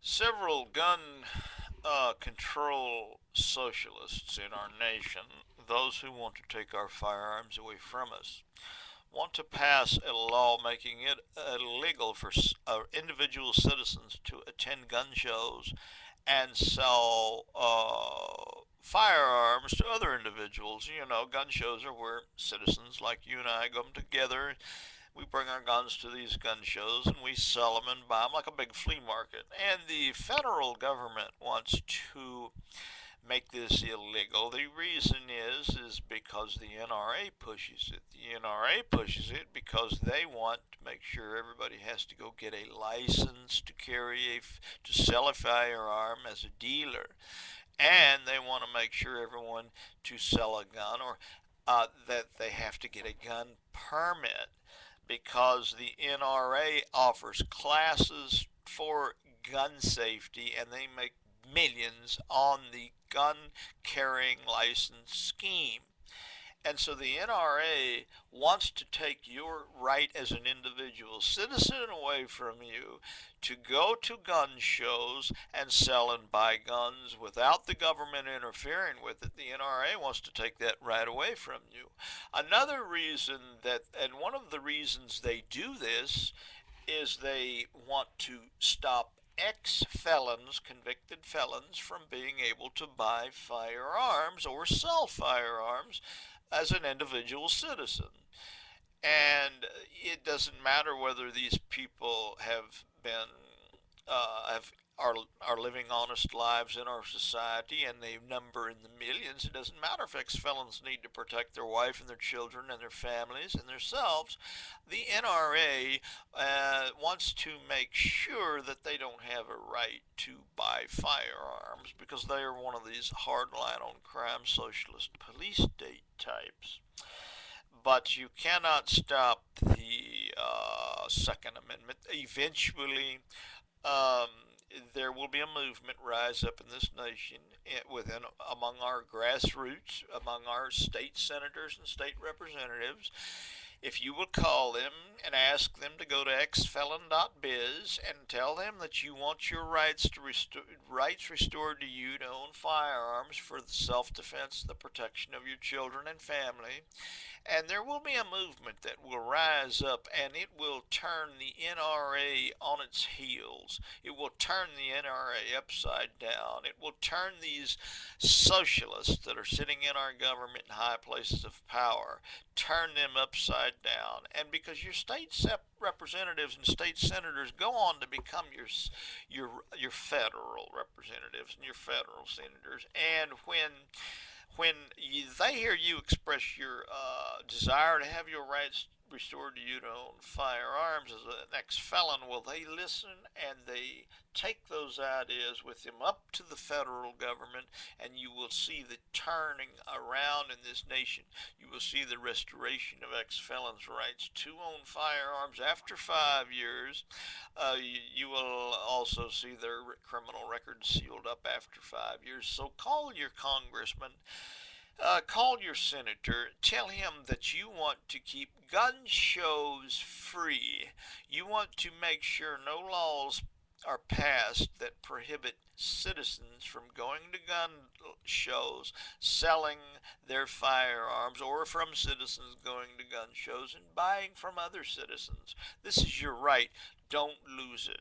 Several gun control socialists in our nation, those who want to take our firearms away from us, want to pass a law making it illegal for individual citizens to attend gun shows and sell firearms to other individuals. You know, gun shows are where citizens like you and I come together. We bring our guns to these gun shows and we sell them and buy them like a big flea market. And the federal government wants to make this illegal. The reason is because the NRA pushes it. The NRA pushes it because they want to make sure everybody has to go get a license to to sell a firearm as a dealer, and they want to make sure everyone to sell a gun or that they have to get a gun permit because the NRA offers classes for gun safety and they make millions on the gun carrying license scheme. And so the NRA wants to take your right as an individual citizen away from you to go to gun shows and sell and buy guns without the government interfering with it. The NRA wants to take that right away from you. Another reason and one of the reasons they do this is they want to stop ex-felons, convicted felons, from being able to buy firearms or sell firearms as an individual citizen. And it doesn't matter whether these people have been have are living honest lives in our society and they number in the millions. It doesn't matter if ex-felons need to protect their wife and their children and their families and themselves. The NRA wants to make sure that they don't have a right to buy firearms because they are one of these hardline on crime socialist police state types. But you cannot stop the Second Amendment. Eventually, um, there will be a movement rise up in this nation within among our grassroots, among our state senators and state representatives. If you will call them and ask them to go to exfelon.biz and tell them that you want your rights restored to you to own firearms for the self-defense, the protection of your children and family, and there will be a movement that will rise up and it will turn the NRA on its heels. It will turn the NRA upside down. It will turn these socialists that are sitting in our government in high places of power, turn them upside down. And because your representatives and state senators go on to become your federal representatives and your federal senators, and they hear you express your desire to have your rights restored to you to own firearms as an ex-felon, well, they listen and they take those ideas with them up to the federal government, and you will see the turning around in this nation. You will see the restoration of ex-felons' rights to own firearms after 5 years. You will also see their criminal records sealed up after 5 years. So call your congressman, call your senator, tell him that you want to keep gun shows free. You want to make sure no laws are passed that prohibit citizens from going to gun shows, selling their firearms, or from citizens going to gun shows and buying from other citizens. This is your right. Don't lose it.